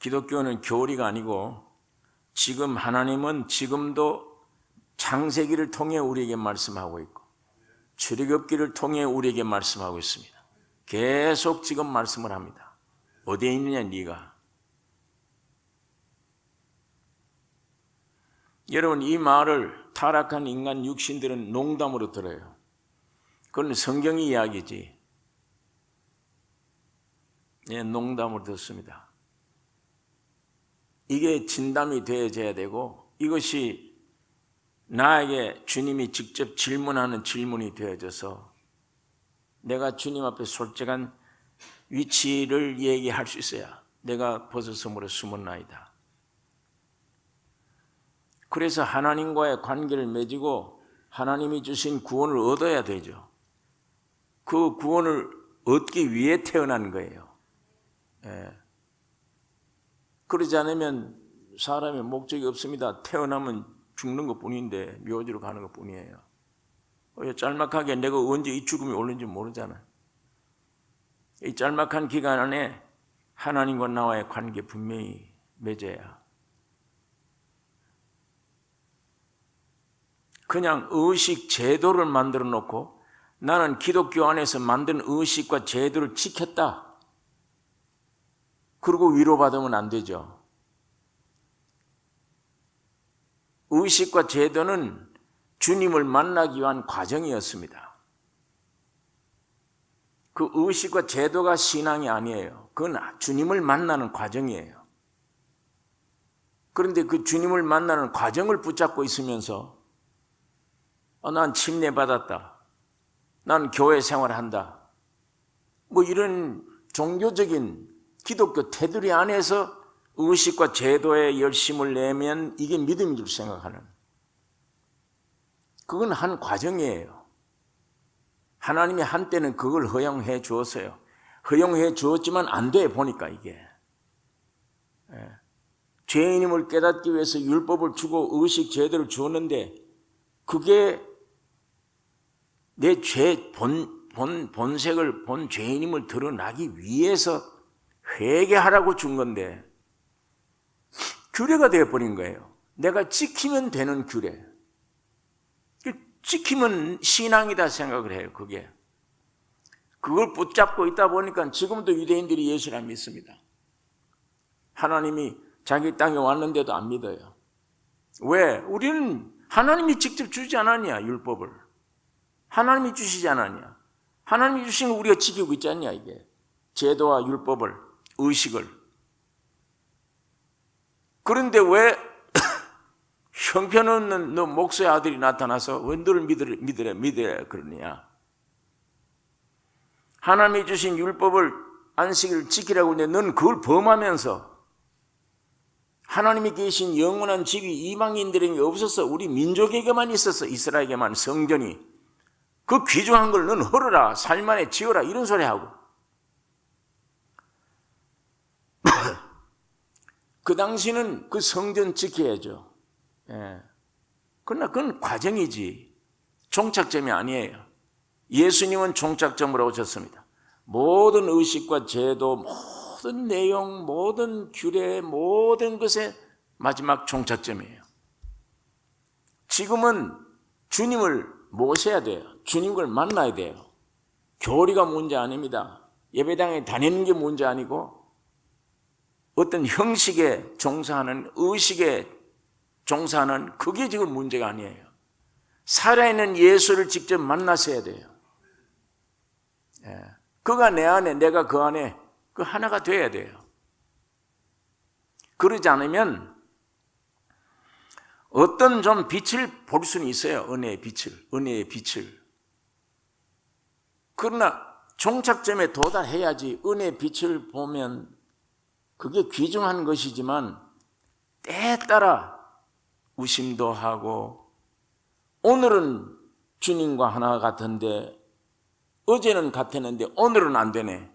기독교는 교리가 아니고 지금 하나님은 지금도 창세기를 통해 우리에게 말씀하고 있고 출애굽기를 통해 우리에게 말씀하고 있습니다. 계속 지금 말씀을 합니다. 어디에 있느냐 네가. 여러분, 이 말을 타락한 인간 육신들은 농담으로 들어요. 그건 성경의 이야기지. 예, 농담으로 듣습니다. 이게 진담이 되어져야 되고 이것이 나에게 주님이 직접 질문하는 질문이 되어져서 내가 주님 앞에 솔직한 위치를 얘기할 수 있어야 내가 버섯섬으로 숨었나이다. 그래서 하나님과의 관계를 맺고 하나님이 주신 구원을 얻어야 되죠. 그 구원을 얻기 위해 태어난 거예요. 예. 그러지 않으면 사람의 목적이 없습니다. 태어나면 죽는 것뿐인데 묘지로 가는 것뿐이에요. 짤막하게 내가 언제 이 죽음이 오는지 모르잖아요. 이 짤막한 기간 안에 하나님과 나와의 관계 분명히 맺어야. 그냥 의식 제도를 만들어 놓고 나는 기독교 안에서 만든 의식과 제도를 지켰다. 그리고 위로받으면 안 되죠. 의식과 제도는 주님을 만나기 위한 과정이었습니다. 그 의식과 제도가 신앙이 아니에요. 그건 주님을 만나는 과정이에요. 그런데 그 주님을 만나는 과정을 붙잡고 있으면서 난 침례받았다. 난 교회 생활한다. 뭐 이런 종교적인 기독교 테두리 안에서 의식과 제도에 열심을 내면 이게 믿음인 줄 생각하는, 그건 한 과정이에요. 하나님이 한때는 그걸 허용해 주었어요. 허용해 주었지만 안 돼 보니까 이게. 죄인임을 깨닫기 위해서 율법을 주고 의식 제도를 주었는데 그게 내 죄 본색을 본 죄인임을 드러나기 위해서 회개하라고 준 건데 규례가 되어버린 거예요. 내가 지키면 되는 규례. 지키면 신앙이다 생각을 해요. 그게. 그걸 붙잡고 있다 보니까 지금도 유대인들이 예수를 안 믿습니다. 하나님이 자기 땅에 왔는데도 안 믿어요. 왜? 우리는 하나님이 직접 주지 않았냐, 율법을. 하나님이 주시지 않았냐. 하나님이 주신 거 우리가 지키고 있지 않냐, 이게. 제도와 율법을, 의식을. 그런데 왜 형편없는 너 목사의 아들이 나타나서 왜 너를 믿으라 그러느냐. 하나님이 주신 율법을, 안식일을 지키라고 하는데 너는 그걸 범하면서 하나님이 계신 영원한 집이 이방인들에게 없어서 우리 민족에게만 있어서 이스라엘에게만 성전이, 그 귀중한 걸 너는 헐어라, 살만에 지어라, 이런 소리 하고. 그 당시는 그 성전 지켜야죠. 예. 그러나 그건 과정이지 종착점이 아니에요. 예수님은 종착점으로 오셨습니다. 모든 의식과 제도, 모든 내용, 모든 규례, 모든 것의 마지막 종착점이에요. 지금은 주님을 모셔야 돼요. 주님을 만나야 돼요. 교리가 문제 아닙니다. 예배당에 다니는 게 문제 아니고 어떤 형식에 종사하는, 의식에 종사하는, 그게 지금 문제가 아니에요. 살아있는 예수를 직접 만나셔야 돼요. 예. 그가 내 안에, 내가 그 안에, 그 하나가 돼야 돼요. 그러지 않으면 어떤 좀 빛을 볼 수는 있어요. 은혜의 빛을. 그러나 종착점에 도달해야지. 은혜의 빛을 보면 그게 귀중한 것이지만 때에 따라 의심도 하고, 오늘은 주님과 하나 같은데 어제는 같았는데 오늘은 안 되네.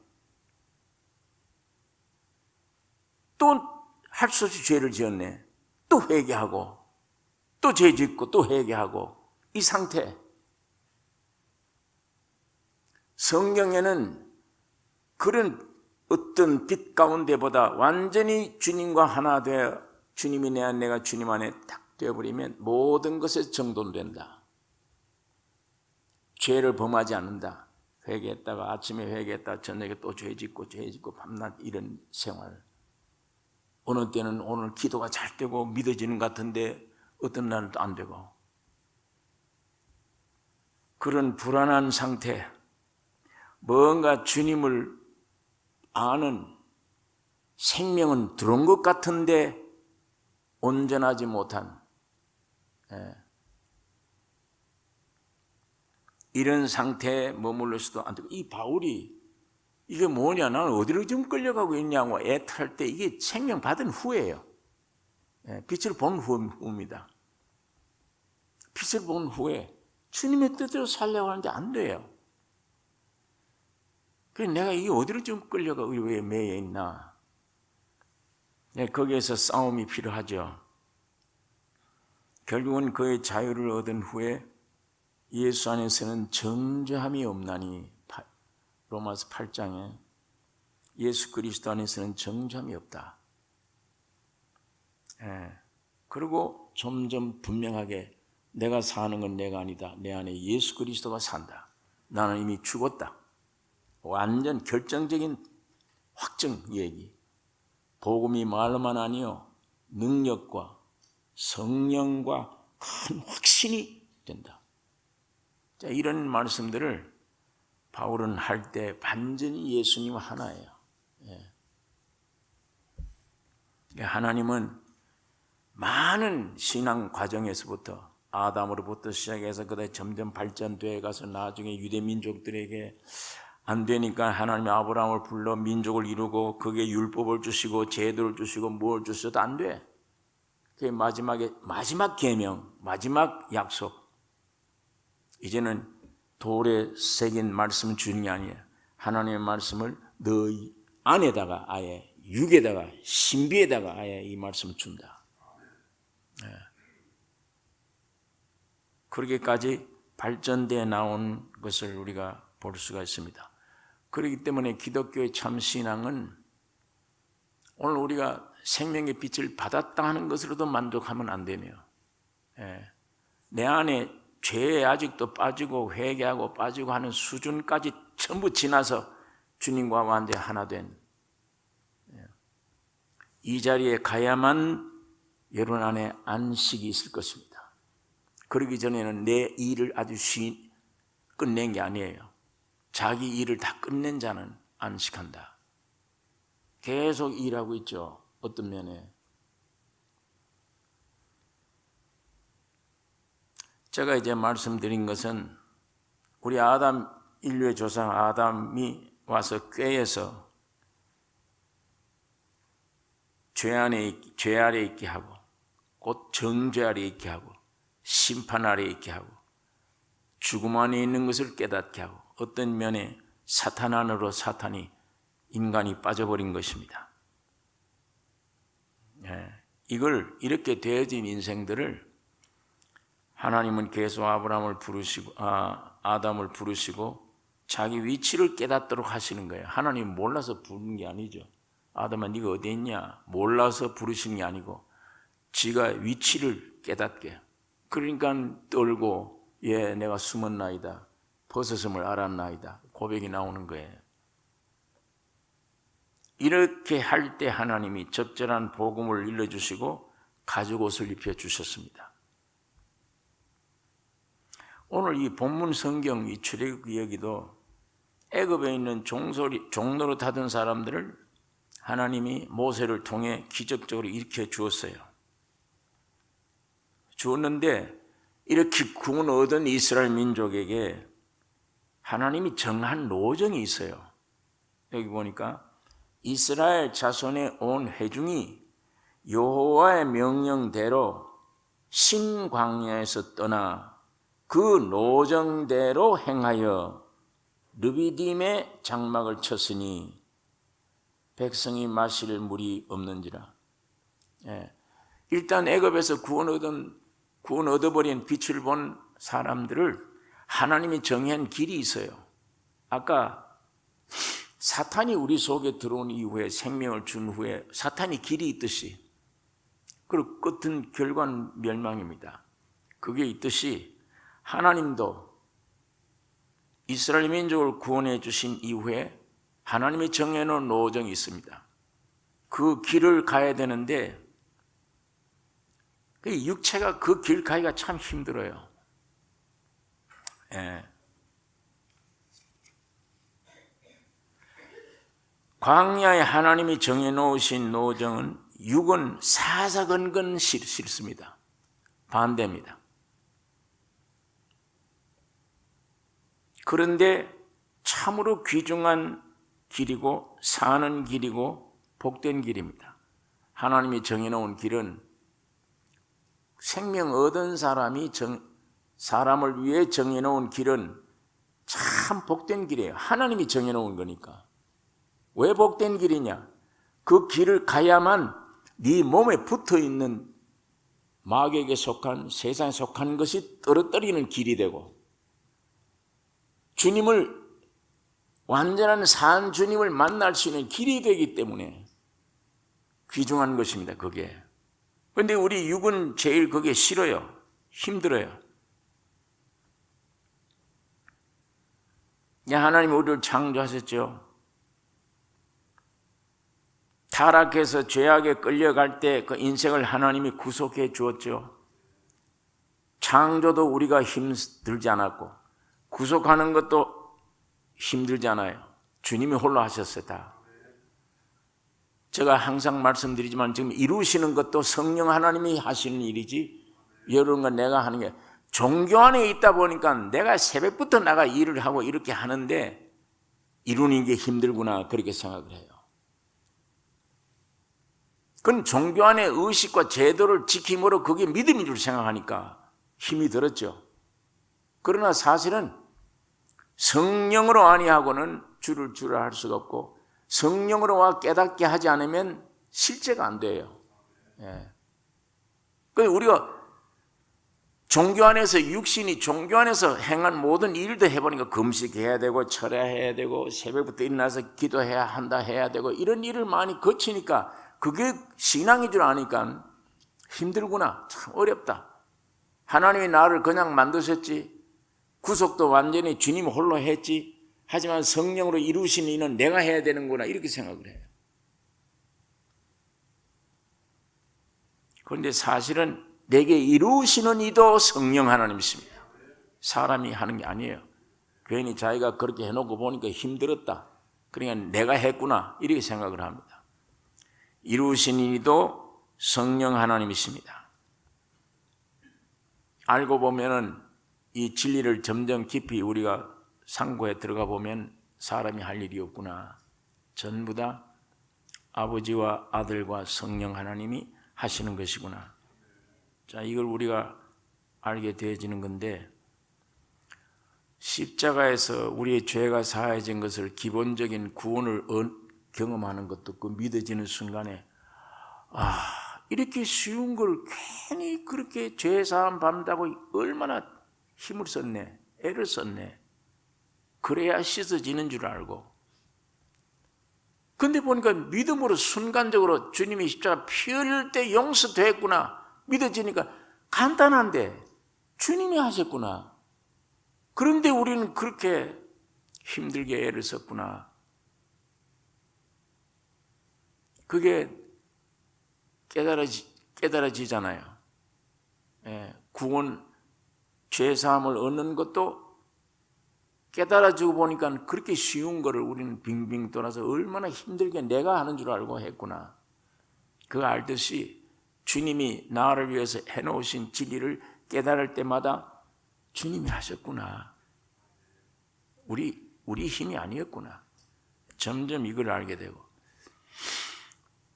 또 할 수 없이 죄를 지었네. 또 회개하고, 또 죄 짓고, 또 회개하고, 이 상태. 성경에는 그런 어떤 빛 가운데보다 완전히 주님과 하나 되어 주님이 내 안에 내가 주님 안에 딱 되어버리면 모든 것에 정돈된다. 죄를 범하지 않는다. 회개했다가 아침에 회개했다가 저녁에 또 죄 짓고 밤낮 이런 생활. 어느 때는 오늘 기도가 잘 되고 믿어지는 것 같은데 어떤 날은 또 안 되고. 그런 불안한 상태, 뭔가 주님을 아는 생명은 들어온 것 같은데 온전하지 못한 이런 상태에 머물러 수도 안 되고, 이 바울이 이게 뭐냐, 나는 어디로 좀 끌려가고 있냐고 애탈할 때 이게 생명 받은 후예요. 빛을 본 후입니다. 빛을 본 후에 주님의 뜻대로 살려고 하는데 안 돼요. 그래서 내가 이게 어디로 좀 끌려가 왜 매여 있나. 거기에서 싸움이 필요하죠. 결국은 그의 자유를 얻은 후에 예수 안에서는 정죄함이 없나니, 로마서 8장에 예수 그리스도 안에서는 정죄함이 없다. 그리고 점점 분명하게 내가 사는 건 내가 아니다. 내 안에 예수 그리스도가 산다. 나는 이미 죽었다. 완전 결정적인 확정 얘기. 복음이 말로만 아니요 능력과 성령과 큰 확신이 된다. 자, 이런 말씀들을 바울은 할 때 반전히 예수님 하나예요. 하나님은 많은 신앙 과정에서부터 아담으로부터 시작해서 그다음에 점점 발전되어 가서 나중에 유대 민족들에게 안 되니까 하나님이 아브라함을 불러 민족을 이루고 그게 율법을 주시고 제도를 주시고 뭘 주셔도 안 돼. 그게 마지막 계명, 마지막 약속. 이제는 돌에 새긴 말씀을 주는 게 아니에요. 하나님의 말씀을 너희 안에다가 아예 육에다가 신비에다가 아예 이 말씀을 준다. 그렇게까지 발전되어 나온 것을 우리가 볼 수가 있습니다. 그렇기 때문에 기독교의 참 신앙은 오늘 우리가 생명의 빛을 받았다 하는 것으로도 만족하면 안 되며, 내 안에 죄에 아직도 빠지고 회개하고 빠지고 하는 수준까지 전부 지나서 주님과 완전히 하나 된 이 자리에 가야만 여러분 안에 안식이 있을 것입니다. 그러기 전에는 내 일을 아주 끝낸 게 아니에요. 자기 일을 다 끝낸 자는 안식한다. 계속 일하고 있죠. 어떤 면에. 제가 이제 말씀드린 것은 우리 인류의 조상 아담이 와서 꾀에서 죄 아래 있게 하고 곧 정죄 아래 있게 하고 심판 아래 있게 하고 죽음 안에 있는 것을 깨닫게 하고 어떤 면에 사탄 안으로 인간이 빠져버린 것입니다. 이걸 이렇게 되어진 인생들을 하나님은 계속 아담을 부르시고 자기 위치를 깨닫도록 하시는 거예요. 하나님 몰라서 부르는 게 아니죠. 아담아 네가 어디 있냐? 몰라서 부르시는 게 아니고 지가 위치를 깨닫게. 그러니까 떨고 내가 숨었나이다. 벗었음을 알았나이다. 고백이 나오는 거예요. 이렇게 할 때 하나님이 적절한 복음을 일러주시고 가죽옷을 입혀주셨습니다. 오늘 이 본문 성경 이 출애굽 이야기도 애굽에 있는 종로로 타던 사람들을 하나님이 모세를 통해 기적적으로 일으켜 주었는데 이렇게 구원 얻은 이스라엘 민족에게 하나님이 정한 노정이 있어요. 여기 보니까 이스라엘 자손의 온 회중이 여호와의 명령대로 신광야에서 떠나 그 노정대로 행하여 르비딤에 장막을 쳤으니 백성이 마실 물이 없는지라. 일단 애굽에서 구원 얻어버린 빛을 본 사람들을 하나님이 정한 길이 있어요. 아까 사탄이 우리 속에 들어온 이후에 생명을 준 후에 사탄이 길이 있듯이 그리고 끝은 결과는 멸망입니다. 그게 있듯이 하나님도 이스라엘 민족을 구원해 주신 이후에 하나님이 정해놓은 노정이 있습니다. 그 길을 가야 되는데 그 육체가 그 길 가기가 참 힘들어요. 예. 광야에 하나님이 정해놓으신 노정은 육은 사사건건 싫습니다. 반대입니다. 그런데 참으로 귀중한 길이고 사는 길이고 복된 길입니다. 하나님이 정해놓은 길은 생명 얻은 사람을 위해 정해놓은 길은 참 복된 길이에요. 하나님이 정해놓은 거니까. 왜 복된 길이냐? 그 길을 가야만 네 몸에 붙어있는 마귀에게 속한 세상에 속한 것이 떨어뜨리는 길이 되고 주님을 완전한 산 주님을 만날 수 있는 길이 되기 때문에 귀중한 것입니다. 그게. 그런데 우리 육은 제일 그게 싫어요. 힘들어요. 하나님 우리를 창조하셨죠. 타락해서 죄악에 끌려갈 때 그 인생을 하나님이 구속해 주었죠. 창조도 우리가 힘들지 않았고 구속하는 것도 힘들지 않아요. 주님이 홀로 하셨어요. 다. 제가 항상 말씀드리지만 지금 이루시는 것도 성령 하나님이 하시는 일이지 이런 건 내가 하는 게 종교 안에 있다 보니까 내가 새벽부터 나가 일을 하고 이렇게 하는데 이루는 게 힘들구나 그렇게 생각을 해요. 그건 종교 안의 의식과 제도를 지킴으로 그게 믿음인 줄 생각하니까 힘이 들었죠. 그러나 사실은 성령으로 아니하고는 주를 할 수가 없고 성령으로 깨닫게 하지 않으면 실제가 안 돼요. 예. 그러니까 우리가 종교 안에서 육신이 종교 안에서 행한 모든 일도 해보니까 금식해야 되고 철야해야 되고 새벽부터 일어나서 기도해야 한다 해야 되고 이런 일을 많이 거치니까 그게 신앙인 줄 아니까 힘들구나. 참 어렵다. 하나님이 나를 그냥 만드셨지. 구속도 완전히 주님 홀로 했지. 하지만 성령으로 이루신 이는 내가 해야 되는구나. 이렇게 생각을 해요. 그런데 사실은 내게 이루시는 이도 성령 하나님이십니다. 사람이 하는 게 아니에요. 괜히 자기가 그렇게 해놓고 보니까 힘들었다. 그러니까 내가 했구나. 이렇게 생각을 합니다. 이루신 이도 성령 하나님이십니다. 알고 보면은 이 진리를 점점 깊이 우리가 상고에 들어가 보면 사람이 할 일이 없구나. 전부 다 아버지와 아들과 성령 하나님이 하시는 것이구나. 자, 이걸 우리가 알게 되어지는 건데 십자가에서 우리의 죄가 사해진 것을 기본적인 구원을 경험하는 것도 그 믿어지는 순간에 이렇게 쉬운 걸 괜히 그렇게 죄사함 받는다고 얼마나 힘을 썼네, 애를 썼네. 그래야 씻어지는 줄 알고. 근데 보니까 믿음으로 순간적으로 주님이 십자가 피 흘릴 때 용서됐구나 믿어지니까 간단한데 주님이 하셨구나. 그런데 우리는 그렇게 힘들게 애를 썼구나. 그게 깨달아지잖아요. 예, 구원, 죄사함을 얻는 것도 깨달아지고 보니까 그렇게 쉬운 거를 우리는 빙빙 돌아서 얼마나 힘들게 내가 하는 줄 알고 했구나. 그거 알듯이 주님이 나를 위해서 해놓으신 진리를 깨달을 때마다 주님이 하셨구나. 우리 힘이 아니었구나. 점점 이걸 알게 되고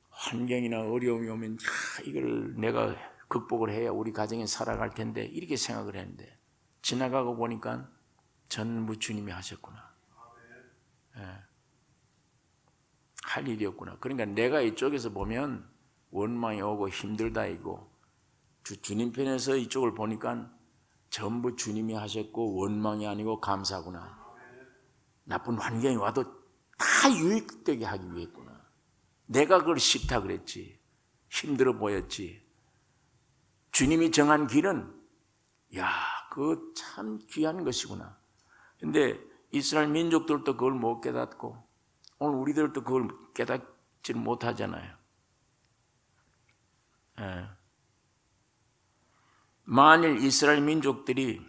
환경이나 어려움이 오면 이걸 내가 극복을 해야 우리 가정이 살아갈 텐데 이렇게 생각을 했는데 지나가고 보니까 전부 주님이 하셨구나. 예. 할 일이었구나. 그러니까 내가 이쪽에서 보면 원망이 오고 힘들다 이고 주님 편에서 이쪽을 보니까 전부 주님이 하셨고 원망이 아니고 감사구나. 나쁜 환경이 와도 다 유익되게 하기 위해구나. 내가 그걸 싫다 그랬지. 힘들어 보였지. 주님이 정한 길은 그거 참 귀한 것이구나. 근데 이스라엘 민족들도 그걸 못 깨닫고 오늘 우리들도 그걸 깨닫지 못하잖아요. 만일 이스라엘 민족들이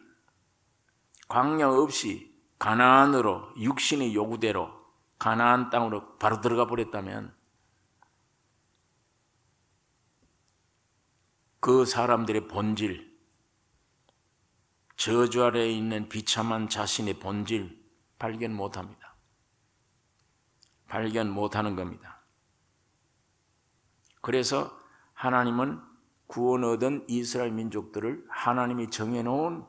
광야 없이 가나안으로 육신의 요구대로 가나안 땅으로 바로 들어가 버렸다면 그 사람들의 본질, 저주 아래에 있는 비참한 자신의 본질 발견 못합니다. 발견 못하는 겁니다. 그래서 하나님은 구원 얻은 이스라엘 민족들을 하나님이 정해놓은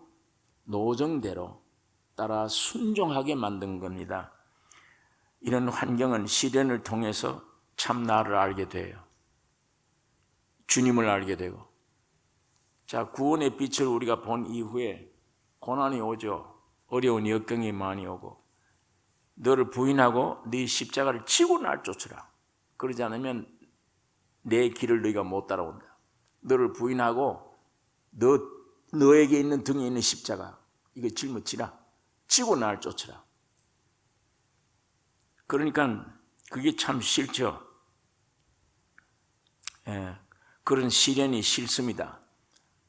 노정대로 따라 순종하게 만든 겁니다. 이런 환경은 시련을 통해서 참 나를 알게 돼요. 주님을 알게 되고. 자, 구원의 빛을 우리가 본 이후에 고난이 오죠. 어려운 역경이 많이 오고. 너를 부인하고 네 십자가를 치고 날 쫓으라. 그러지 않으면 내 길을 너희가 못 따라온다. 너를 부인하고 너에게 있는 등에 있는 십자가 이거 짊어지라. 치고 날 쫓으라. 그러니까 그게 참 싫죠. 그런 시련이 싫습니다.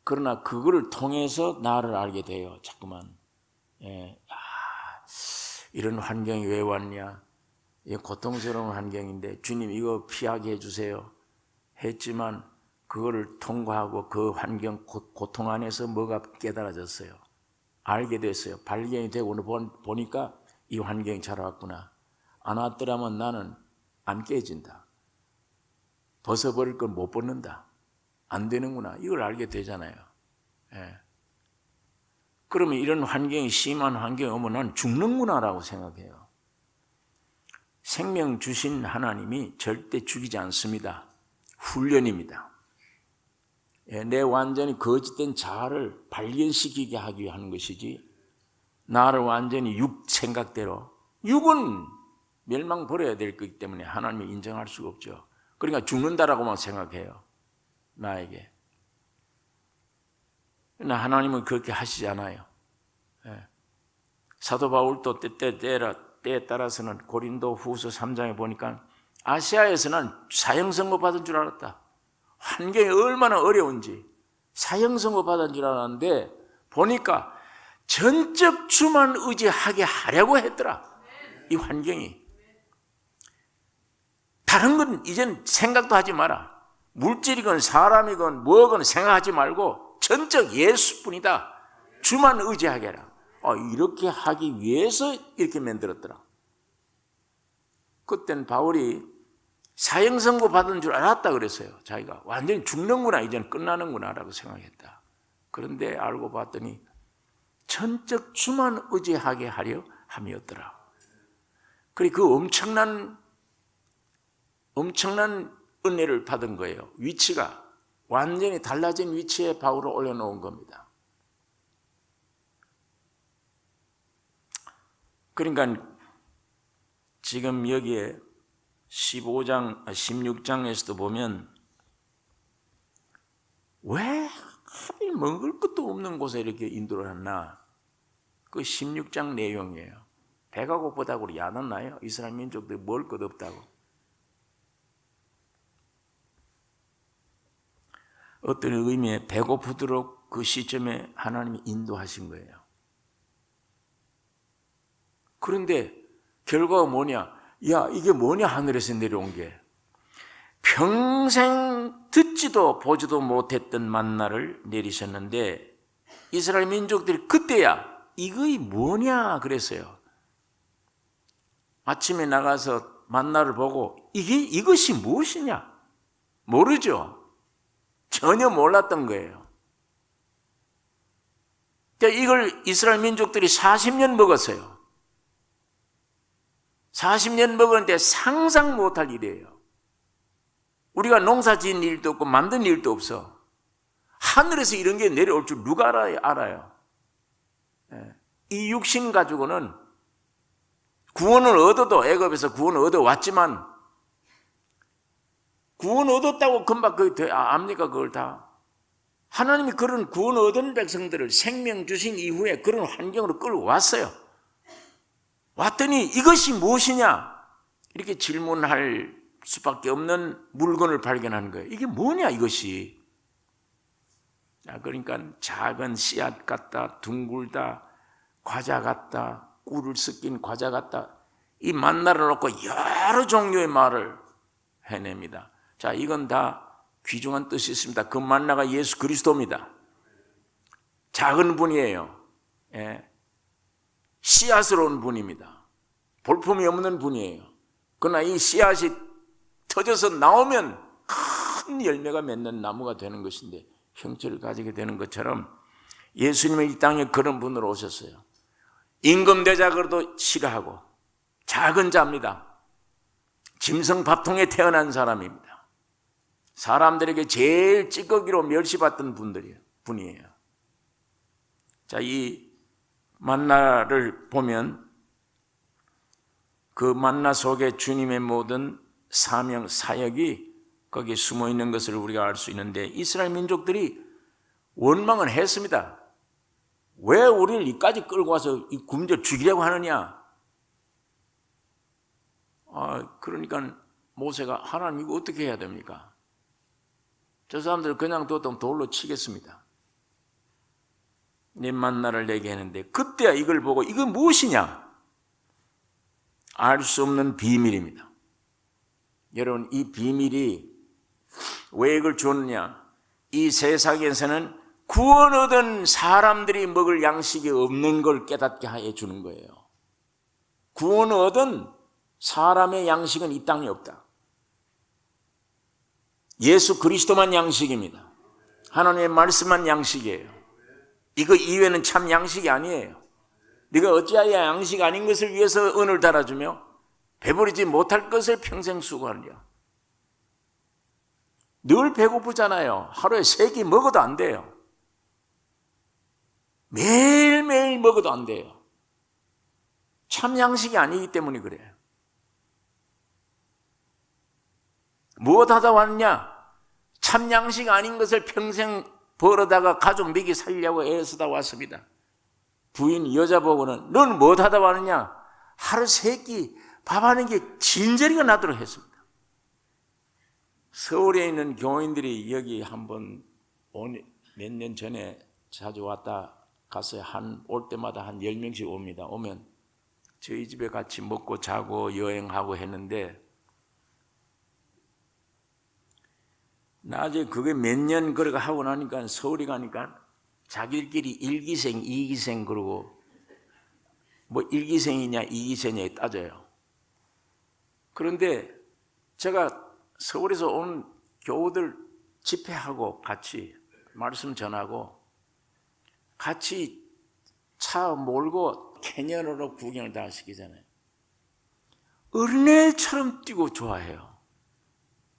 그러나 그거를 통해서 나를 알게 돼요. 자꾸만. 이런 환경이 왜 왔냐? 고통스러운 환경인데 주님 이거 피하게 해주세요. 했지만 그거를 통과하고 그 환경 고통 안에서 뭐가 깨달아졌어요. 알게 됐어요. 발견이 되고 보니까 이 환경이 잘 왔구나. 안 왔더라면 나는 안 깨진다. 벗어버릴 건 못 벗는다. 안 되는구나. 이걸 알게 되잖아요. 그러면 이런 환경이 심한 환경이 오면 난 죽는구나라고 생각해요. 생명 주신 하나님이 절대 죽이지 않습니다. 훈련입니다. 내 완전히 거짓된 자아를 발견시키게 하기 위해 하는 것이지 나를 완전히 육 생각대로 육은 멸망버려야 될 거기 때문에 하나님이 인정할 수가 없죠. 그러니까 죽는다라고만 생각해요. 나에게. 그러나 하나님은 그렇게 하시지 않아요. 사도 바울도 때에 따라서는 고린도 후서 3장에 보니까 아시아에서는 사형선고 받은 줄 알았다. 환경이 얼마나 어려운지 사형선고 받은 줄 알았는데 보니까 전적 주만 의지하게 하려고 했더라. 이 환경이. 다른 건 이젠 생각도 하지 마라. 물질이건 사람이건 뭐건 생각하지 말고 전적 예수뿐이다. 주만 의지하게 해라. 이렇게 하기 위해서 이렇게 만들었더라. 그때는 바울이 사형선고 받은 줄 알았다 그랬어요. 자기가 완전히 죽는구나, 이제는 끝나는구나 라고 생각했다. 그런데 알고 봤더니 전적 주만 의지하게 하려 함이었더라. 그리고 그 엄청난 은혜를 받은 거예요. 위치가 완전히 달라진 위치에 바울을 올려놓은 겁니다. 그러니까 지금 여기에 16장에서도 보면 왜 하필 먹을 것도 없는 곳에 이렇게 인도를 했나? 그 16장 내용이에요. 배가 고프다고 야단나요? 이스라엘 민족들이 먹을 것 없다고. 어떤 의미에 배고프도록 그 시점에 하나님이 인도하신 거예요. 그런데 결과가 뭐냐? 이게 뭐냐? 하늘에서 내려온 게 평생 듣지도 보지도 못했던 만나를 내리셨는데 이스라엘 민족들이 그때야 이것이 뭐냐 그랬어요. 아침에 나가서 만나를 보고 이것이 무엇이냐? 모르죠. 전혀 몰랐던 거예요. 이걸 이스라엘 민족들이 40년 먹었어요. 40년 먹었는데 상상 못할 일이에요. 우리가 농사 지은 일도 없고 만든 일도 없어. 하늘에서 이런 게 내려올 줄 누가 알아요? 이 육신 가지고는 구원을 얻어도 애굽에서 구원을 얻어왔지만 구원 얻었다고 금방 압니까? 그걸 다. 하나님이 그런 구원 얻은 백성들을 생명 주신 이후에 그런 환경으로 끌어왔어요. 왔더니 이것이 무엇이냐? 이렇게 질문할 수밖에 없는 물건을 발견하는 거예요. 이게 뭐냐 이것이? 그러니까 작은 씨앗 같다, 둥글다, 과자 같다, 꿀을 섞인 과자 같다. 이 만나를 놓고 여러 종류의 말을 해냅니다. 자, 이건 다 귀중한 뜻이 있습니다. 그 만나가 예수 그리스도입니다. 작은 분이에요. 예. 씨앗으로 온 분입니다. 볼품이 없는 분이에요. 그러나 이 씨앗이 터져서 나오면 큰 열매가 맺는 나무가 되는 것인데 형체를 가지게 되는 것처럼 예수님은 이 땅에 그런 분으로 오셨어요. 임금대작으로도 싫어하고 작은 자입니다. 짐승 밥통에 태어난 사람입니다. 사람들에게 제일 찌꺼기로 멸시받던 분이에요. 자, 이 만나를 보면 그 만나 속에 주님의 모든 사명, 사역이 거기에 숨어 있는 것을 우리가 알 수 있는데 이스라엘 민족들이 원망은 했습니다. 왜 우리를 이까지 끌고 와서 이 굶겨 죽이려고 하느냐? 그러니까 모세가 하나님 이거 어떻게 해야 됩니까? 저 사람들 그냥 뒀다면 돌로 치겠습니다. 네 만나를 내게 했는데 그때야 이걸 보고 이건 무엇이냐? 알 수 없는 비밀입니다. 여러분 이 비밀이 왜 이걸 줬느냐? 이 세상에서는 구원 얻은 사람들이 먹을 양식이 없는 걸 깨닫게 해 주는 거예요. 구원 얻은 사람의 양식은 이 땅에 없다. 예수 그리스도만 양식입니다. 하나님의 말씀만 양식이에요. 이거 이외에는 참 양식이 아니에요. 네가 어찌하여 양식 아닌 것을 위해서 은을 달아주며 배부르지 못할 것을 평생 수고하느냐. 늘 배고프잖아요. 하루에 3끼 먹어도 안 돼요. 매일매일 먹어도 안 돼요. 참 양식이 아니기 때문에 그래요. 무엇하다 왔냐? 참 양식 아닌 것을 평생 벌어다가 가족 먹이 살려고 애쓰다 왔습니다. 부인 여자 보고는 넌 무엇하다 왔느냐? 하루 3끼 밥하는 게 진저리가 나도록 했습니다. 서울에 있는 교인들이 여기 한번 몇 년 전에 자주 왔다 갔어요. 올 때마다 한 10명씩 옵니다. 오면 저희 집에 같이 먹고 자고 여행하고 했는데 나중에 그게 몇 년 그렇게 하고 나니까 서울에 가니까 자기들끼리 1기생, 2기생 그러고 뭐 1기생이냐 2기생이냐 따져요. 그런데 제가 서울에서 온 교우들 집회하고 같이 말씀 전하고 같이 차 몰고 캐년으로 구경을 다 시키잖아요. 어린애처럼 뛰고 좋아해요.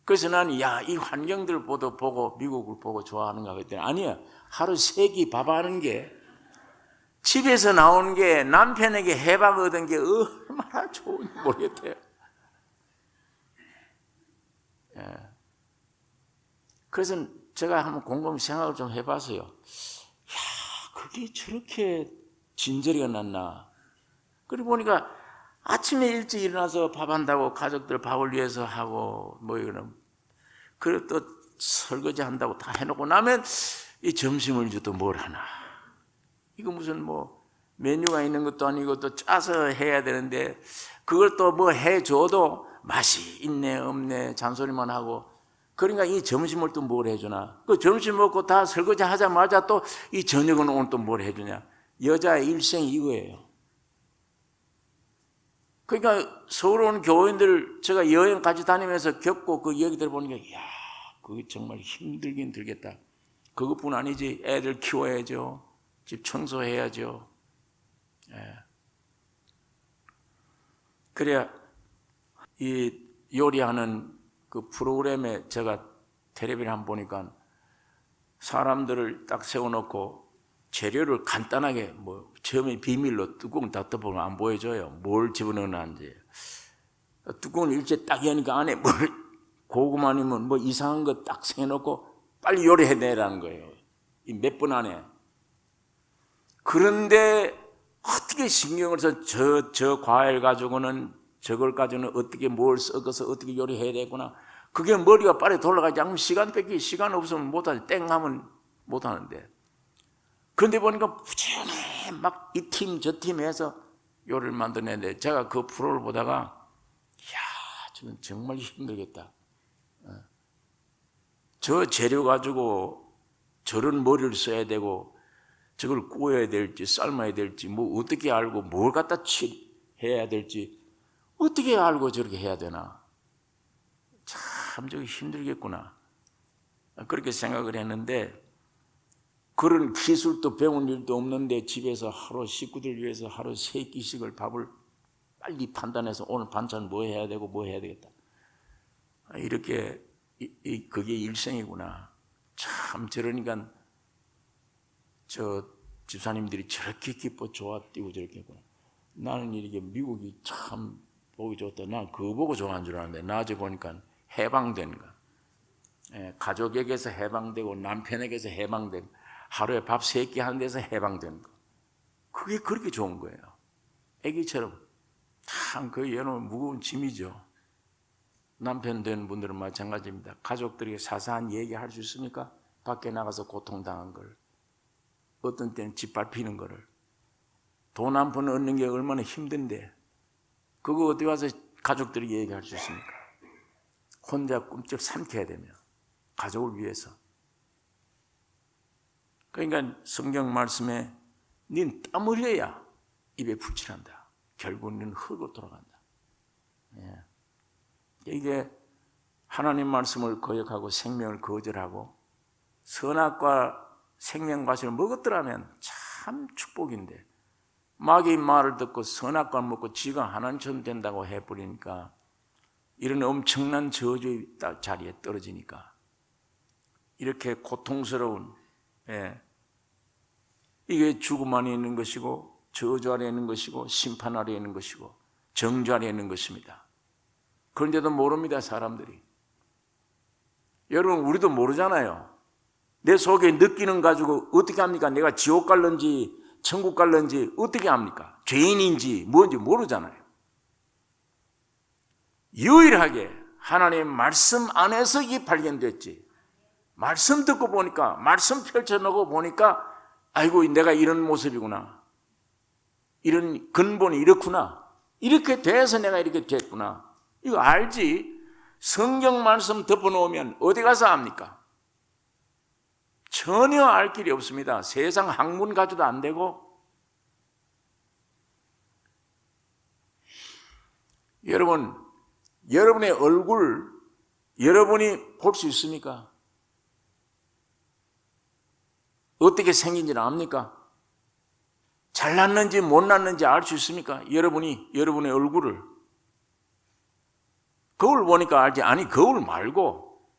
그래서 나는 이 환경들 보고 미국을 보고 좋아하는가 그랬더니 아니야. 하루 3끼 밥하는 게 집에서 나온 게 남편에게 해방 얻은 게 얼마나 좋은지 모르겠대요. 예. 그래서 제가 한번 곰곰이 생각을 좀 해봤어요. 그게 저렇게 진저리가 났나. 그리고 보니까 아침에 일찍 일어나서 밥한다고 가족들 밥을 위해서 하고 그리고 또 설거지 한다고 다 해놓고 나면 이 점심을 또 뭘 하나. 이거 무슨 메뉴가 있는 것도 아니고 또 짜서 해야 되는데 그걸 또 해줘도 맛이 있네 없네 잔소리만 하고 그러니까 이 점심을 또 뭘 해주나. 그 점심 먹고 다 설거지 하자마자 또 이 저녁은 오늘 또 뭘 해주냐. 여자의 일생이 이거예요. 그러니까 서울 온 교인들 제가 여행 같이 다니면서 겪고 그 얘기들 보니까 그게 정말 힘들긴 들겠다. 그것뿐 아니지. 애들 키워야죠. 집 청소해야죠. 예. 그래야 이 요리하는 그 프로그램에 제가 텔레비를 한번 보니까 사람들을 딱 세워놓고 재료를 간단하게 처음에 비밀로 뚜껑 닫아보면 안 보여줘요. 뭘 집어넣었는지. 뚜껑을 일제 딱 여니까 안에 뭘 고구마 아니면 뭐 이상한 거 딱 세놓고 빨리 요리해내라는 거예요. 이 몇 분 안에. 그런데 어떻게 신경을 써서 저 과일 가지고는 저걸 가지고는 어떻게 뭘 섞어서 어떻게 요리해야 되구나. 그게 머리가 빨리 돌아가지 않으면 시간 뺏기 시간 없으면 못하지. 땡 하면 못하는데. 그런데 보니까 부지런히 막 이 팀 저 팀 해서 요리를 만들어내는데 제가 그 프로를 보다가 이야 저는 정말 힘들겠다. 저 재료 가지고 저런 머리를 써야 되고 저걸 구워야 될지 삶아야 될지 뭐 어떻게 알고 뭘 갖다 해야 될지 어떻게 알고 저렇게 해야 되나. 참 저기 힘들겠구나. 그렇게 생각을 했는데 그런 기술도 배운 일도 없는데 집에서 하루 식구들 위해서 하루 3끼씩을 밥을 빨리 판단해서 오늘 반찬 뭐 해야 되고 뭐 해야 되겠다. 이렇게 그게 일생이구나. 참 저러니까 저 집사님들이 저렇게 기뻐 좋아뛰고 저렇게 했구나. 나는 이렇게 미국이 참 보기 좋다. 난 그거 보고 좋아하는 줄 알았는데 나중에 보니까 해방된 거. 가족에게서 해방되고 남편에게서 해방된 하루에 밥 3끼 하는 데서 해방된 거. 그게 그렇게 좋은 거예요. 애기처럼 참 그 여러분 무거운 짐이죠. 남편 된 분들은 마찬가지입니다. 가족들에게 사소한 얘기할 수 있습니까? 밖에 나가서 고통당한 걸. 어떤 때는 짓밟히는 거를. 돈 한 푼 얻는 게 얼마나 힘든데 그거 어디 와서 가족들에게 얘기할 수 있습니까? 혼자 꿈쩍 삼켜야 되며 가족을 위해서. 그러니까 성경 말씀에 닌 땀 흘려야 입에 풀칠한다. 결국은 흙으로 돌아간다. 예. 이게 하나님 말씀을 거역하고 생명을 거절하고 선악과 생명과실을 먹었더라면 참 축복인데 마귀의 말을 듣고 선악과 먹고 지가 하나님처럼 된다고 해버리니까 이런 엄청난 저주의 자리에 떨어지니까 이렇게 고통스러운 이게 죽음 안에 있는 것이고 저주 아래 있는 것이고 심판 아래 있는 것이고 정죄 아래 있는 것입니다. 그런데도 모릅니다. 사람들이. 여러분 우리도 모르잖아요. 내 속에 느끼는 가지고 어떻게 합니까? 내가 지옥 갈는지 천국 갈는지 어떻게 합니까? 죄인인지 뭔지 모르잖아요. 유일하게 하나님의 말씀 안에서 이게 발견됐지. 말씀 듣고 보니까 말씀 펼쳐놓고 보니까 아이고 내가 이런 모습이구나. 이런 근본이 이렇구나. 이렇게 돼서 내가 이렇게 됐구나. 이거 알지. 성경 말씀 덮어놓으면 어디 가서 압니까? 전혀 알 길이 없습니다. 세상 학문 가지도 안 되고. 여러분, 여러분의 얼굴 여러분이 볼 수 있습니까? 어떻게 생긴지는 압니까? 잘났는지 못났는지 알 수 있습니까? 여러분이 여러분의 얼굴을. 거울 보니까 알지. 아니 거울 말고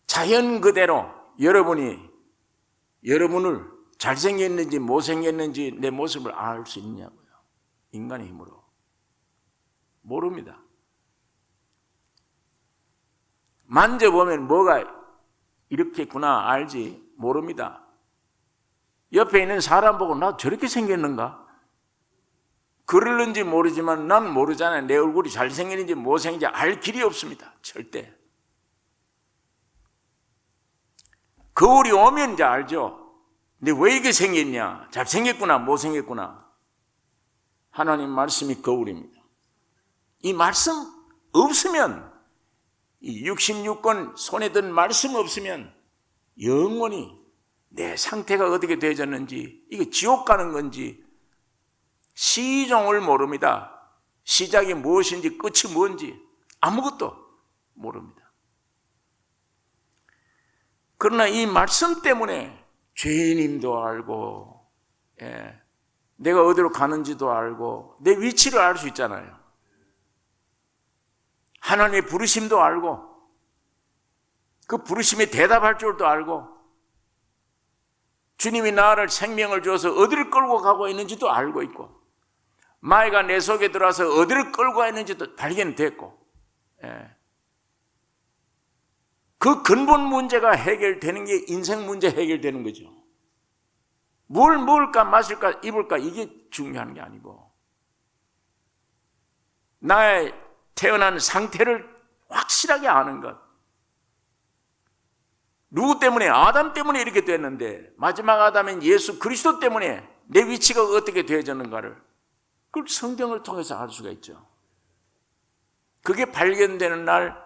자연 그대로 여러분이 여러분을 잘생겼는지 못생겼는지 내 모습을 알 수 있냐고요. 인간의 힘으로. 모릅니다. 만져보면 뭐가 이렇게 있구나 알지. 모릅니다. 옆에 있는 사람 보고 나 저렇게 생겼는가? 그럴는지 모르지만 난 모르잖아요. 내 얼굴이 잘생겼는지 못생겼는지 알 길이 없습니다. 절대. 거울이 오면 이제 알죠. 근데 왜 이게 생겼냐? 잘생겼구나 못생겼구나. 하나님 말씀이 거울입니다. 이 말씀 없으면 이 66권 손에 든 말씀 없으면 영원히 내 상태가 어떻게 되어졌는지 이게 지옥 가는 건지 시종을 모릅니다. 시작이 무엇인지 끝이 뭔지 아무것도 모릅니다. 그러나 이 말씀 때문에 죄인임도 알고 내가 어디로 가는지도 알고 내 위치를 알 수 있잖아요. 하나님의 부르심도 알고 그 부르심에 대답할 줄도 알고 주님이 나를 생명을 주어서 어디를 끌고 가고 있는지도 알고 있고, 마귀가 내 속에 들어와서 어디를 끌고 가 있는지도 발견됐고, 그 근본 문제가 해결되는 게 인생 문제 해결되는 거죠. 뭘 먹을까 마실까 입을까 이게 중요한 게 아니고, 나의 태어난 상태를 확실하게 아는 것. 누구 때문에? 아담 때문에 이렇게 됐는데 마지막 아담인 예수 그리스도 때문에 내 위치가 어떻게 되어졌는가를 그걸 성경을 통해서 알 수가 있죠. 그게 발견되는 날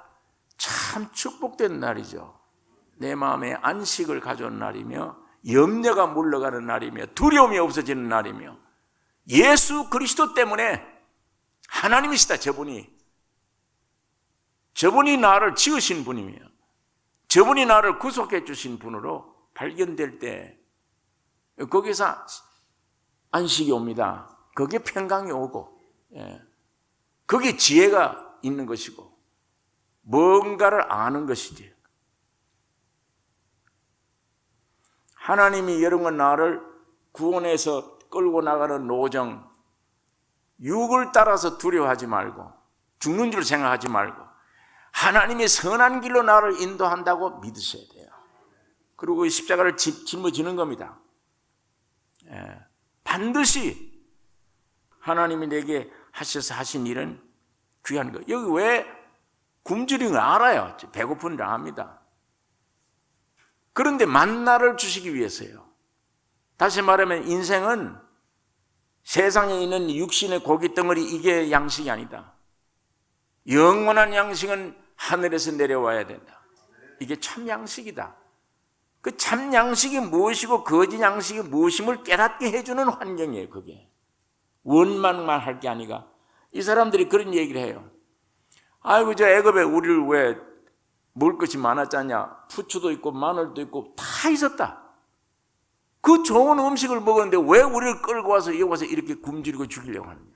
참 축복된 날이죠. 내 마음에 안식을 가져온 날이며 염려가 물러가는 날이며 두려움이 없어지는 날이며, 예수 그리스도 때문에 하나님이시다. 저분이 나를 지으신 분이며 저분이 나를 구속해 주신 분으로 발견될 때 거기서 안식이 옵니다. 거기에 평강이 오고, 거기에 지혜가 있는 것이고 뭔가를 아는 것이지. 하나님이 여러분 나를 구원해서 끌고 나가는 노정, 육을 따라서 두려워하지 말고 죽는 줄 생각하지 말고 하나님의 선한 길로 나를 인도한다고 믿으셔야 돼요. 그리고 이 십자가를 짊어지는 겁니다. 반드시 하나님이 내게 하셔서 하신 일은 귀한 거. 여기 왜 굶주린 걸 알아요. 배고픈 줄 압니다. 그런데 만나를 주시기 위해서요. 다시 말하면 인생은 세상에 있는 육신의 고기 덩어리 이게 양식이 아니다. 영원한 양식은 하늘에서 내려와야 된다. 이게 참 양식이다. 그 참 양식이 무엇이고 거짓 양식이 무엇임을 깨닫게 해주는 환경이에요. 그게 원망만 할 게 아니라. 이 사람들이 그런 얘기를 해요. 아이고 저 애굽에 우리를 왜 먹을 것이 많았잖냐. 부추도 있고 마늘도 있고 다 있었다. 그 좋은 음식을 먹었는데 왜 우리를 끌고 와서 여기 와서 이렇게 굶주리고 죽이려고 하느냐.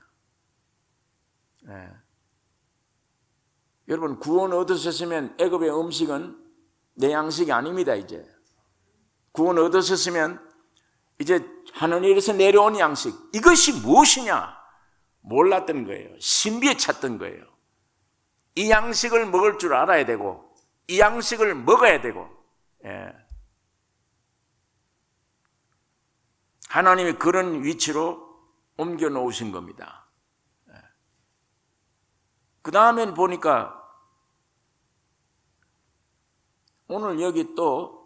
여러분 구원 얻으셨으면 애굽의 음식은 내 양식이 아닙니다. 이제 구원 얻으셨으면 이제 하늘에서 내려온 양식, 이것이 무엇이냐 몰랐던 거예요. 신비에 찼던 거예요. 이 양식을 먹을 줄 알아야 되고 이 양식을 먹어야 되고, 하나님이 그런 위치로 옮겨 놓으신 겁니다. 그 다음엔 보니까 오늘 여기 또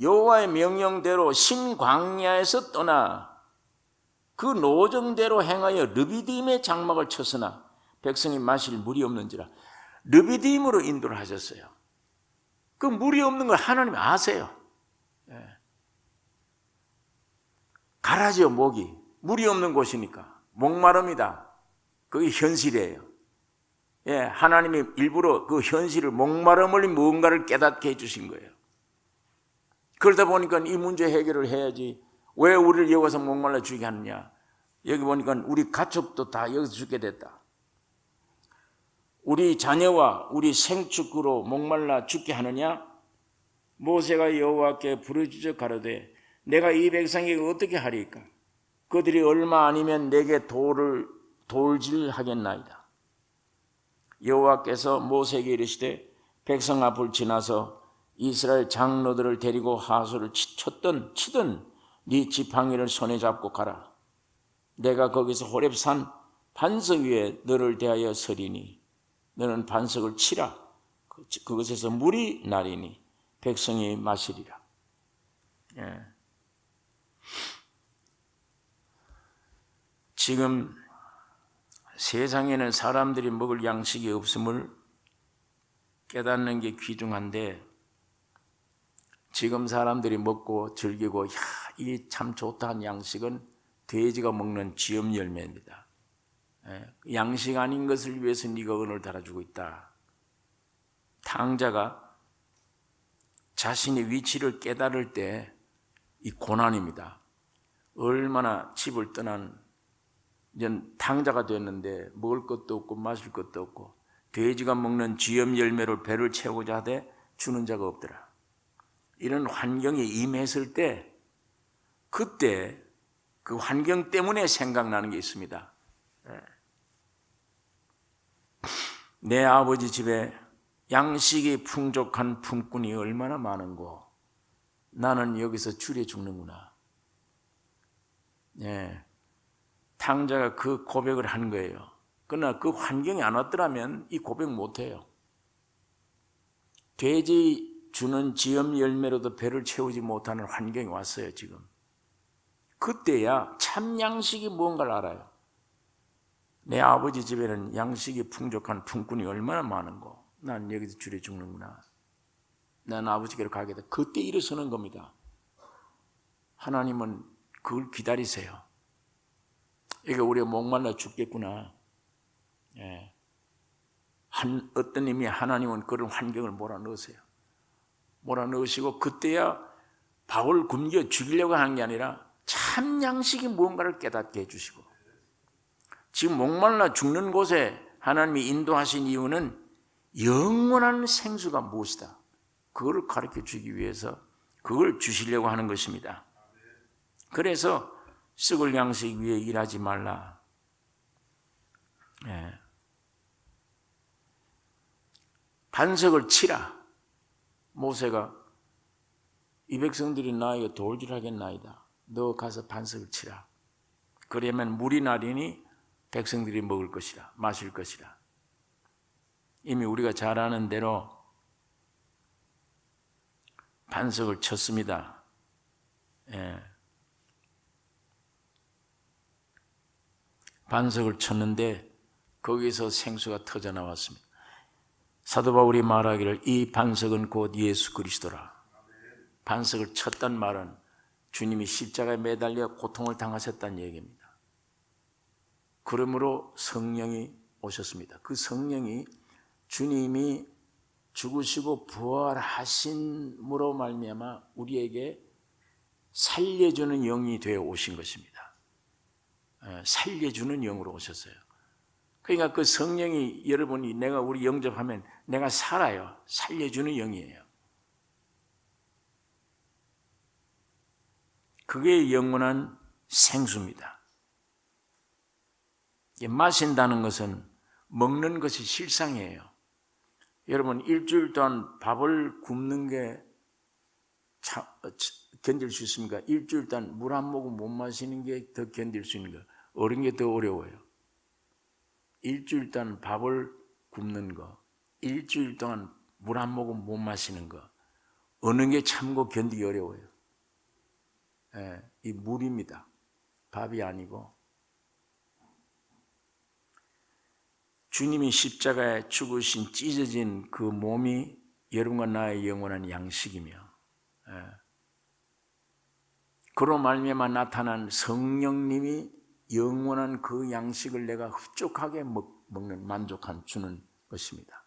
여호와의 명령대로 신광야에서 떠나 그 노정대로 행하여 르비딤의 장막을 쳤으나 백성이 마실 물이 없는지라. 르비딤으로 인도를 하셨어요. 그 물이 없는 걸 하나님이 아세요. 가라지요. 목이 물이 없는 곳이니까 목마릅니다. 그게 현실이에요. 하나님이 일부러 그 현실을, 목마름을 뭔가를 깨닫게 해주신 거예요. 그러다 보니까 이 문제 해결을 해야지. 왜 우리를 여기 와서 목말라 죽게 하느냐. 여기 보니까 우리 가축도 다 여기서 죽게 됐다. 우리 자녀와 우리 생축으로 목말라 죽게 하느냐. 모세가 여호와께 부르짖어 가로되 내가 이 백성에게 어떻게 하리까. 그들이 얼마 아니면 내게 돌질하겠나이다. 여호와께서 모세에게 이르시되 백성 앞을 지나서 이스라엘 장로들을 데리고 하소를 치든 네 지팡이를 손에 잡고 가라. 내가 거기서 호렙산 반석 위에 너를 대하여 서리니 너는 반석을 치라. 그것에서 물이 나리니 백성이 마시리라. 지금 세상에는 사람들이 먹을 양식이 없음을 깨닫는 게 귀중한데, 지금 사람들이 먹고 즐기고 이게 참 좋다는 양식은 돼지가 먹는 쥐염 열매입니다. 양식 아닌 것을 위해서 네가 은을 달아주고 있다. 탕자가 자신의 위치를 깨달을 때 이 고난입니다. 얼마나 집을 떠난 이제 탕자가 됐는데 먹을 것도 없고 마실 것도 없고 돼지가 먹는 쥐염 열매를 배를 채우고자 하되 주는 자가 없더라. 이런 환경에 임했을 때 그때 그 환경 때문에 생각나는 게 있습니다. 내 아버지 집에 양식이 풍족한 품꾼이 얼마나 많은고 나는 여기서 줄여 죽는구나. 탕자가 그 고백을 한 거예요. 그러나 그 환경이 안 왔더라면 이 고백 못해요. 돼지 주는 지엄 열매로도 배를 채우지 못하는 환경이 왔어요. 지금 그때야 참 양식이 무언가를 알아요. 내 아버지 집에는 양식이 풍족한 품꾼이 얼마나 많은고 난 여기서 줄여 죽는구나. 난 아버지께로 가게 돼. 그때 일어서는 겁니다. 하나님은 그걸 기다리세요. 이게 우리가 목말라 죽겠구나. 어떤 의미에 하나님은 그런 환경을 몰아넣으세요. 몰아넣으시고 그때야 밥을 굶겨 죽이려고 하는 게 아니라 참 양식이 무언가를 깨닫게 해주시고 지금 목말라 죽는 곳에 하나님이 인도하신 이유는 영원한 생수가 무엇이다. 그걸 가르쳐 주기 위해서 그걸 주시려고 하는 것입니다. 그래서 썩을 양식 위에 일하지 말라. 반석을 치라. 모세가 이 백성들이 나에게 돌질하겠나이다. 너 가서 반석을 치라. 그러면 물이 나리니 백성들이 먹을 것이라 마실 것이라. 이미 우리가 잘 아는 대로 반석을 쳤습니다. 반석을 쳤는데 거기서 생수가 터져 나왔습니다. 사도 바울이 말하기를 이 반석은 곧 예수 그리스도라. 반석을 쳤단 말은 주님이 십자가에 매달려 고통을 당하셨다는 얘기입니다. 그러므로 성령이 오셨습니다. 그 성령이 주님이 죽으시고 부활하심으로 말미암아 우리에게 살려주는 영이 되어 오신 것입니다. 살려주는 영으로 오셨어요. 그러니까 그 성령이 여러분이 내가 우리 영접하면 내가 살아요. 살려주는 영이에요. 그게 영원한 생수입니다. 마신다는 것은 먹는 것이 실상이에요. 여러분 일주일 동안 밥을 굶는 게 견딜 수 있습니까? 일주일 동안 물 한 모금 못 마시는 게 더 견딜 수 있는 거예요. 어린 게 더 어려워요. 일주일 동안 밥을 굶는 거, 일주일 동안 물 한 모금 못 마시는 거, 어느 게 참고 견디기 어려워요. 이 물입니다. 밥이 아니고. 주님이 십자가에 죽으신 찢어진 그 몸이 여러분과 나의 영원한 양식이며 그로 말미암아 나타난 성령님이 영원한 그 양식을 내가 흡족하게 먹는 만족한 주는 것입니다.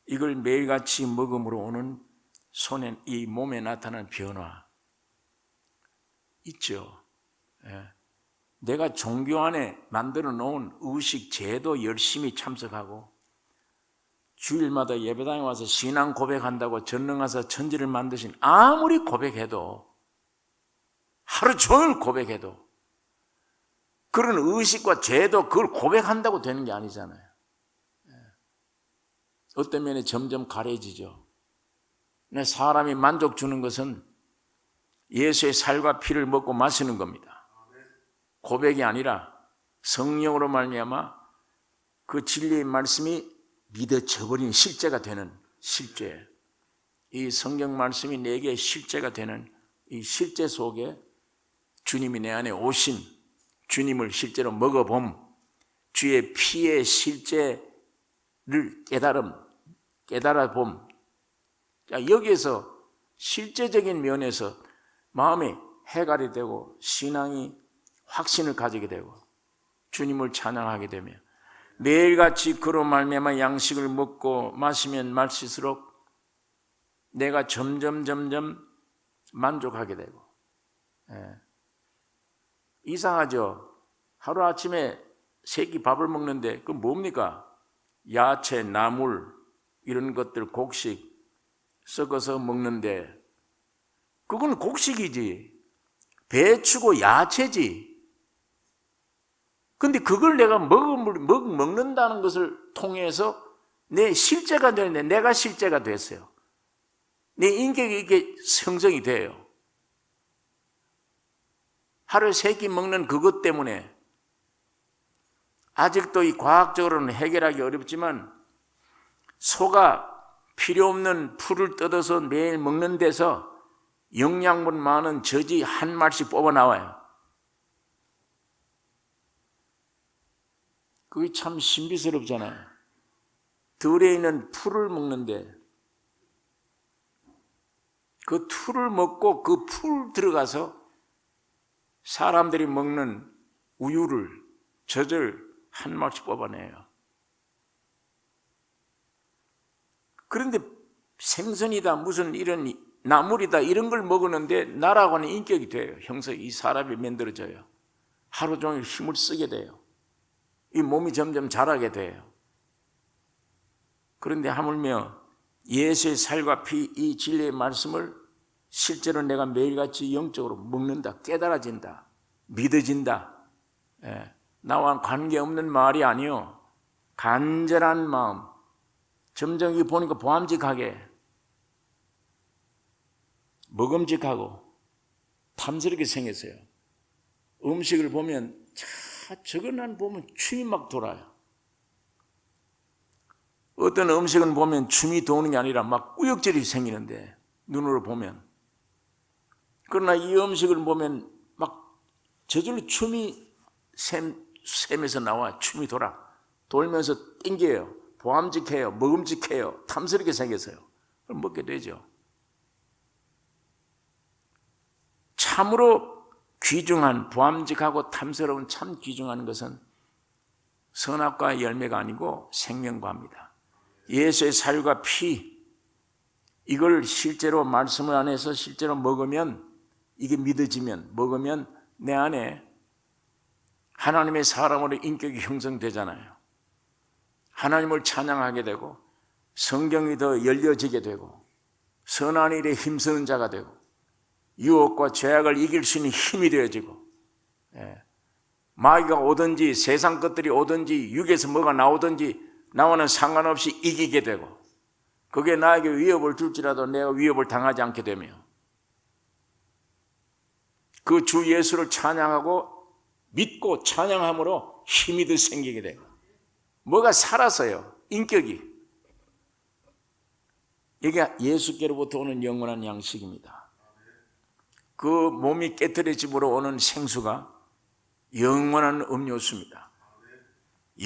이걸 매일같이 먹음으로 오는 손에 이 몸에 나타난 변화 있죠. 내가 종교 안에 만들어 놓은 의식 제도 열심히 참석하고 주일마다 예배당에 와서 신앙 고백한다고 전능하사 천지를 만드신 아무리 고백해도 하루 종일 고백해도 그런 의식과 제도 그걸 고백한다고 되는 게 아니잖아요. 어떤 면에 점점 가려지죠. 근데 사람이 만족 주는 것은 예수의 살과 피를 먹고 마시는 겁니다. 고백이 아니라 성령으로 말미암아 그 진리의 말씀이 믿어져버린 실제가 되는 실제, 이 성경 말씀이 내게 실제가 되는 이 실제 속에 주님이 내 안에 오신 주님을 실제로 먹어봄, 주의 피의 실제를 깨달아봄. 여기에서 실제적인 면에서 마음이 해갈이 되고 신앙이 확신을 가지게 되고 주님을 찬양하게 되며 매일같이 그로 말미암아 양식을 먹고 마시면 마실수록 내가 점점 만족하게 되고. 이상하죠? 하루아침에 세 끼 밥을 먹는데 그건 뭡니까? 야채, 나물 이런 것들 곡식 섞어서 먹는데 그건 곡식이지. 배추고 야채지. 근데 그걸 내가 먹는다는 것을 통해서 내 실제가 되는데 내가 실제가 됐어요. 내 인격이 이렇게 형성이 돼요. 하루에 3끼 먹는 그것 때문에 아직도 이 과학적으로는 해결하기 어렵지만 소가 필요 없는 풀을 뜯어서 매일 먹는 데서 영양분 많은 젖이 한 말씩 뽑아 나와요. 그게 참 신비스럽잖아요. 들에 있는 풀을 먹는데 그 풀을 먹고 그 풀 들어가서 사람들이 먹는 우유를, 젖을 한 말씩 뽑아내요. 그런데 생선이다, 무슨 이런 나물이다, 이런 걸 먹었는데 나라고는 인격이 돼요. 형성이, 이 사람이 만들어져요. 하루 종일 힘을 쓰게 돼요. 이 몸이 점점 자라게 돼요. 그런데 하물며 예수의 살과 피, 이 진리의 말씀을 실제로 내가 매일같이 영적으로 먹는다, 깨달아진다, 믿어진다. 나와 관계없는 말이 아니요, 간절한 마음. 점점 이 보니까 보암직하게, 먹음직하고 탐스럽게 생겼어요. 음식을 보면 저거는 보면 춤이 막 돌아요. 어떤 음식은 보면 춤이 도는 게 아니라 막 꾸역질이 생기는데, 눈으로 보면. 그러나 이 음식을 보면 막 저절로 춤이 샘에서 나와, 춤이 돌면서 땡겨요. 보암직해요, 먹음직해요, 탐스럽게 생겼어요. 그럼 먹게 되죠. 참으로 귀중한, 보암직하고 탐스러운 참 귀중한 것은 선악과의 열매가 아니고 생명과입니다. 예수의 살과 피, 이걸 실제로 말씀을 안에서 실제로 먹으면, 이게 믿어지면, 먹으면 내 안에 하나님의 사람으로 인격이 형성되잖아요. 하나님을 찬양하게 되고 성경이 더 열려지게 되고 선한 일에 힘쓰는 자가 되고 유혹과 죄악을 이길 수 있는 힘이 되어지고, 마귀가 오든지 세상 것들이 오든지 육에서 뭐가 나오든지 나와는 상관없이 이기게 되고, 그게 나에게 위협을 줄지라도 내가 위협을 당하지 않게 되며, 그 주 예수를 찬양하고 믿고 찬양함으로 힘이 더 생기게 되고, 뭐가 살아서요, 인격이. 이게 예수께로부터 오는 영원한 양식입니다. 그 몸이 깨트려짐으로 오는 생수가 영원한 음료수입니다.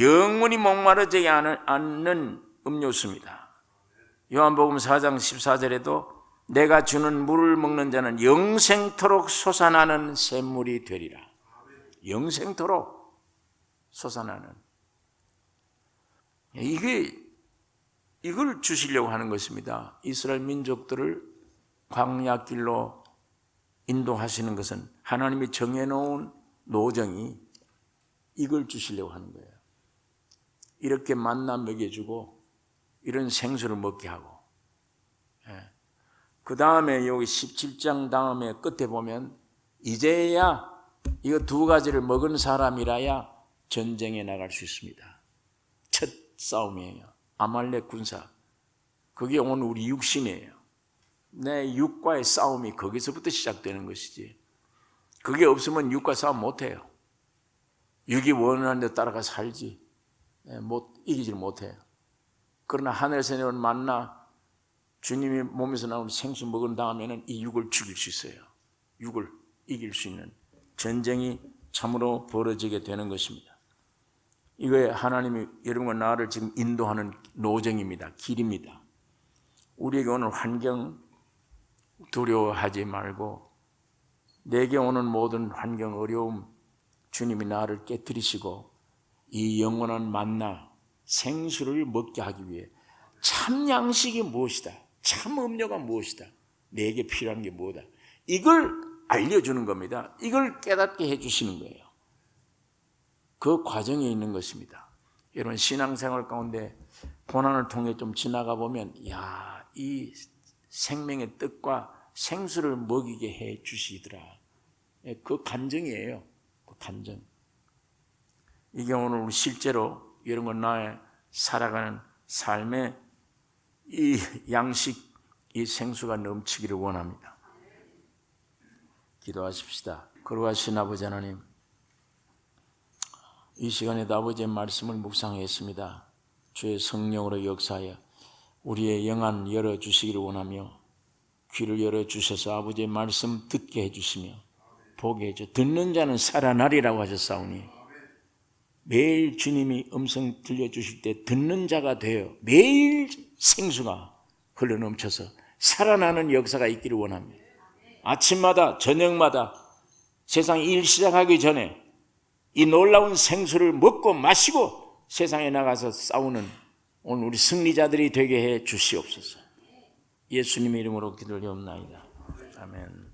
영원히 목마르지 않는 음료수입니다. 요한복음 4장 14절에도 내가 주는 물을 먹는 자는 영생토록 솟아나는 샘물이 되리라. 영생토록 솟아나는. 이걸 주시려고 하는 것입니다. 이스라엘 민족들을 광야길로 인도하시는 것은 하나님이 정해놓은 노정이 이걸 주시려고 하는 거예요. 이렇게 만나 먹여주고 이런 생수를 먹게 하고, 그 다음에 여기 17장 다음에 끝에 보면 이제야 이거 2가지를 먹은 사람이라야 전쟁에 나갈 수 있습니다. 첫 싸움이에요. 아말렉 군사. 그게 오늘 우리 육신이에요. 내 육과의 싸움이 거기서부터 시작되는 것이지, 그게 없으면 육과 싸움 못해요. 육이 원하는 데 따라가 살지 이기질 못해요. 그러나 하늘에서 내려온 만나, 주님이 몸에서 나온 생수 먹은 다음에는 이 육을 죽일 수 있어요. 육을 이길 수 있는 전쟁이 참으로 벌어지게 되는 것입니다. 이거에 하나님이 여러분과 나를 지금 인도하는 노정입니다. 길입니다. 우리에게 오는 환경 두려워하지 말고, 내게 오는 모든 환경, 어려움, 주님이 나를 깨뜨리시고 이 영원한 만나, 생수를 먹게 하기 위해 참 양식이 무엇이다, 참 음료가 무엇이다, 내게 필요한 게 뭐다, 이걸 알려주는 겁니다. 이걸 깨닫게 해주시는 거예요. 그 과정에 있는 것입니다. 여러분, 신앙생활 가운데 고난을 통해 좀 지나가 보면, 이 생명의 뜻과 생수를 먹이게 해 주시더라. 그 간증이에요. 그 간증. 이게 오늘 우리 실제로 이런 건 나의 살아가는 삶의 이 양식, 이 생수가 넘치기를 원합니다. 기도하십시다. 거룩하신 아버지 하나님, 이 시간에도 아버지의 말씀을 묵상했습니다. 주의 성령으로 역사하여 우리의 영안 열어주시기를 원하며 귀를 열어주셔서 아버지의 말씀 듣게 해주시며 보게 해줘. 듣는 자는 살아나리라고 하셨사오니 매일 주님이 음성 들려주실 때 듣는 자가 되어 매일 생수가 흘러넘쳐서 살아나는 역사가 있기를 원합니다. 아침마다 저녁마다 세상 일 시작하기 전에 이 놀라운 생수를 먹고 마시고 세상에 나가서 싸우는 오늘 우리 승리자들이 되게 해 주시옵소서. 예수님의 이름으로 기도를 드리옵나이다. 아멘.